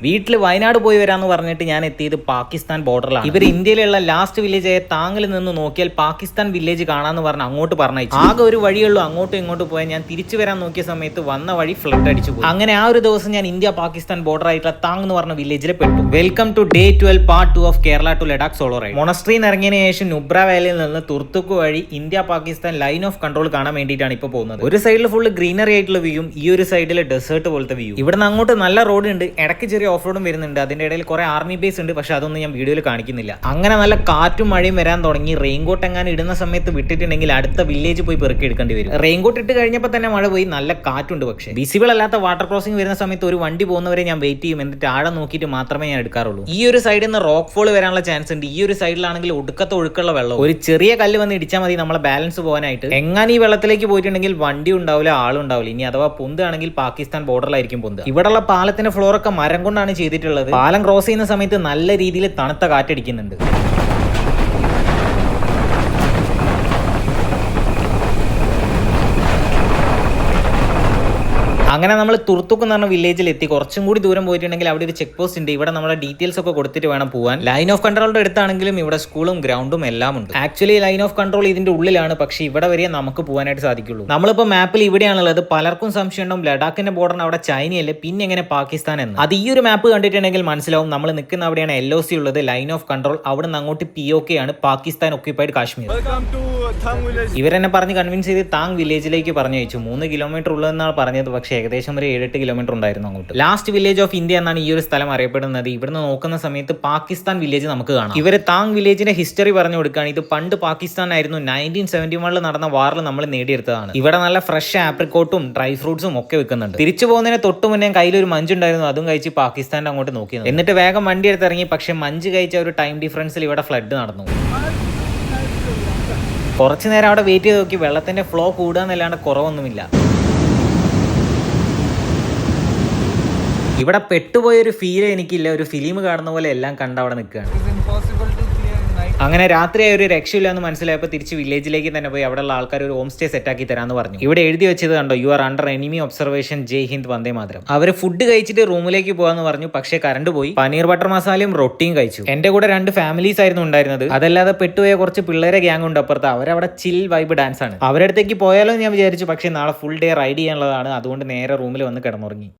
വീട്ടിൽ വയനാട് പോയി വരാമെന്ന് പറഞ്ഞിട്ട് ഞാൻ എത്തിയത് പാകിസ്ഥാൻ ബോർഡറിലാണ്. ഇവർ ഇന്ത്യയിലുള്ള ലാസ്റ്റ് വില്ലേജായ താങ്ങിൽ നിന്ന് നോക്കിയാൽ പാകിസ്ഥാൻ വില്ലേജ് കാണാമെന്ന് പറഞ്ഞ് അങ്ങോട്ട് പറഞ്ഞയച്ചു. ആകെ ഒരു വഴിയുള്ളൂ അങ്ങോട്ടും ഇങ്ങോട്ടും പോയാൽ. ഞാൻ തിരിച്ചു വരാൻ നോക്കിയ സമയത്ത് വന്ന വഴി ഫ്ലഡ് അടിച്ചു പോയി. അങ്ങനെ ആ ഒരു ദിവസം ഞാൻ ഇന്ത്യ പാകിസ്ഥാൻ ബോർഡർ ആയിട്ടുള്ള താങ് എന്ന് പറഞ്ഞ വില്ലേജിൽ പെട്ടു. Welcome to day 12 part 2 of Kerala to Ladakh solo ride. മൊണസ്ട്രിന്ന് ഇറങ്ങിയതിനു ശേഷം നുബ്ര വാലിയിൽ നിന്ന് തുർത്തുക്ക് വഴി India Pakistan line of control കാണാൻ വേണ്ടിയിട്ടാണ് ഇപ്പോൾ പോകുന്നത്. ഒരു സൈഡിൽ ഫുള്ള് ഗ്രീനറി ആയിട്ടുള്ള വ്യൂയും ഈ ഒരു സൈഡിൽ ഡെസേർട്ട് പോലത്തെ വ്യൂ. ഇവിടെ നിന്ന് അങ്ങോട്ട് നല്ല റോഡ് ഉണ്ട്, ഇടയ്ക്ക് ചെറിയ ഓഫ് റോഡും വരുന്നുണ്ട്. അതിന്റെ ഇടയിൽ കുറെ ആർമി ബേസ് ഉണ്ട്, പക്ഷെ അതൊന്നും ഞാൻ വീഡിയോയിൽ കാണിക്കുന്നില്ല. അങ്ങനെ നല്ല കാറ്റും മഴയും വരാൻ തുടങ്ങി. റെയിൻകോട്ട് എങ്ങാനും ഇടുന്ന സമയത്ത് വിട്ടിട്ടുണ്ടെങ്കിൽ അടുത്ത വില്ലേജ് പോയി പെറുക്കി എടുക്കേണ്ടി വരും. റെയിൻകോട്ട് ഇട്ട് കഴിഞ്ഞപ്പോൾ തന്നെ മഴ പോയി, നല്ല കാറ്റുണ്ട്. പക്ഷേ വിസിബിൾ അല്ലാത്ത വാട്ടർ ക്രോസിംഗ് വരുന്ന സമയത്ത് ഒരു വണ്ടി പോകുന്നവരെ ഞാൻ വെയിറ്റ് ചെയ്യും, എന്നിട്ട് ആഴം നോക്കിയിട്ട് മാത്രമേ ഞാൻ എടുക്കാറുള്ളൂ. ഈ ഒരു സൈഡിൽ നിന്ന് റോക്ക് ഫോൾ വരാനുള്ള ചാൻസ് ഉണ്ട്. ഈ ഒരു സൈഡിലാണെങ്കിൽ ഒടുക്കത്തെ ഒഴുക്കുള്ള വെള്ളം, ഒരു ചെറിയ കല്ല് വന്ന് ഇടിച്ചാൽ മതി നമ്മളെ ബാലൻസ് പോകാനായിട്ട്. എങ്ങനെ ഈ വെള്ളത്തിലേക്ക് പോയിട്ടുണ്ടെങ്കിൽ വണ്ടി ഉണ്ടാവില്ല, ആളുണ്ടാവില്ല. ഇനി അഥവാ പൊന്താണെങ്കിൽ പാകിസ്ഥാൻ ബോർഡറിലായിരിക്കും പൊന്ത്. ഇവിടെയുള്ള പാലത്തിന്റെ ഫ്ലോറൊക്കെ മരം കൊണ്ടാണ് ചെയ്തിട്ടുള്ളത്. പാലം ക്രോസ് ചെയ്യുന്ന സമയത്ത് നല്ല രീതിയിൽ തണുത്ത കാറ്റടിക്കുന്നുണ്ട്. അങ്ങനെ നമ്മൾ തുർത്തുക്ക് എന്ന് പറഞ്ഞ വില്ലേജിൽ എത്തി. കുറച്ചും കൂടി ദൂരം പോയിട്ടുണ്ടെങ്കിൽ അവിടെ ഒരു ചെക്ക് പോസ്റ്റ് ഉണ്ട്. ഇവിടെ നമ്മുടെ ഡീറ്റെയിൽസ് ഒക്കെ കൊടുത്തിട്ട് വേണം പോകാൻ. ലൈൻ ഓഫ് കൺട്രോളിന്റെ അടുത്താണെങ്കിലും ഇവിടെ സ്കൂളും ഗ്രൗണ്ടും എല്ലാം ഉണ്ട്. ആക്ച്വലി ലൈൻ ഓഫ് കൺട്രോൾ ഇതിന്റെ ഉള്ളിലാണ്, പക്ഷേ ഇവിടെ വരെ നമുക്ക് പോകാനായിട്ട് സാധിക്കുള്ളൂ. നമ്മളിപ്പോൾ മാപ്പിൽ ഇവിടെയാണുള്ളത്. പലർക്കും സംശയം ഉണ്ടാവും ലഡാക്കിന്റെ ബോർഡർ അവിടെ ചൈനയല്ലേ, പിന്നെ എങ്ങനെ പാകിസ്ഥാൻ എന്ന്. അത് ഈ ഒരു മാപ്പ് കണ്ടിട്ടുണ്ടെങ്കിൽ മനസ്സിലാവും. നമ്മൾ നിൽക്കുന്ന അവിടെയാണ് LOC ഉള്ളത്, ലൈൻ ഓഫ് കൺട്രോൾ. അവിടെ നിന്ന് അങ്ങോട്ട് POK ആണ്, പാകിസ്ഥാൻ ഒക്യുപ്പൈഡ് കാശ്മീർ. ഇവരെന്നെ പറഞ്ഞ് കൺവിൻസ് ചെയ്ത് താങ് വില്ലേജിലേക്ക് പറഞ്ഞു അയച്ചു. 3 കിലോമീറ്റർ ഉള്ളതെന്നാണ് പറഞ്ഞത്, പക്ഷേ ഏകദേശം ഒരു 7-8 കിലോമീറ്റർ ഉണ്ടായിരുന്നു അങ്ങോട്ട്. ലാസ്റ്റ് വില്ലേജ് ഓഫ് ഇന്ത്യ എന്നാണ് ഈ ഒരു സ്ഥലം അറിയപ്പെടുന്നത്. ഇവിടുന്ന് നോക്കുന്ന സമയത്ത് പാകിസ്ഥാൻ വില്ലേജ് നമുക്ക് കാണാം. ഇവര് താങ് വില്ലേജിന്റെ ഹിസ്റ്ററി പറഞ്ഞു കൊടുക്കുകയാണ്. ഇത് പണ്ട് പാകിസ്ഥാൻ ആയിരുന്നു. 1971 നടന്ന വാറിൽ നമ്മൾ നേടിയെടുത്തതാണ്. ഇവിടെ നല്ല ഫ്രഷ് ആപ്രിക്കോട്ടും ഡ്രൈ ഫ്രൂട്ട്സും ഒക്കെ വെക്കുന്നുണ്ട്. തിരിച്ചു പോകുന്നതിന് തൊട്ട് മുന്നേ കയ്യിൽ ഒരു മഞ്ചുണ്ടായിരുന്നു, അതും കഴിച്ച് പാകിസ്ഥാന്റെ അങ്ങോട്ട് നോക്കി. എന്നിട്ട് വേഗം വണ്ടി എടുത്തിറങ്ങി. പക്ഷെ മഞ്ച് കഴിച്ച ഒരു ടൈം ഡിഫറൻസിൽ ഇവിടെ ഫ്ലഡ് നടന്നു. കുറച്ചു നേരം അവിടെ വെയിറ്റ് ചെയ്ത് നോക്കി. വെള്ളത്തിന്റെ ഫ്ലോ കൂടുകയെന്നല്ലാണ്ട് കുറവൊന്നുമില്ല. ഇവിടെ പെട്ടുപോയൊരു ഫീൽ എനിക്കില്ല. ഒരു ഫിലിം കാണുന്ന പോലെ എല്ലാം കണ്ട് അവിടെ നിൽക്കുകയാണ്. അങ്ങനെ രാത്രിയായി ഒരു രക്ഷയില്ല എന്ന് മനസ്സിലായപ്പോൾ തിരിച്ച് വില്ലേജിലേക്ക് തന്നെ പോയി. അവിടെയുള്ള ആൾക്കാർ ഒരു ഹോം സ്റ്റേ സെറ്റാക്കി തരാമെന്ന് പറഞ്ഞു. ഇവിടെ എഴുതി വെച്ചത് കണ്ടോ, you are under enemy observation, Jai Hind, Vande Mataram. അവർ ഫുഡ് കഴിച്ചിട്ട് റൂമിലേക്ക് പോകാന്ന് പറഞ്ഞു. പക്ഷേ കറണ്ട് പോയി. പനീർ ബട്ടർ മസാലയും റൊട്ടിയും കഴിച്ചു. എന്റെ കൂടെ 2 ഫാമിലീസ് ആയിരുന്നു ഉണ്ടായിരുന്നത്. അതല്ലാതെ പെട്ടുപോയ കുറച്ച് പിള്ളേരെ ഗ്യാങ് ഉണ്ട് അപ്പുറത്ത്. അവരവിടെ ചിൽ വൈബ് ഡാൻസ് ആണ്. അവരുടെ അടുത്തേക്ക് പോയാലോ ഞാൻ വിചാരിച്ചു, പക്ഷേ നാളെ ഫുൾ ഡേ റൈഡ് ചെയ്യാനുള്ളതാണ്. അതുകൊണ്ട് നേരെ റൂമിൽ വന്ന് കിടന്നുറങ്ങി.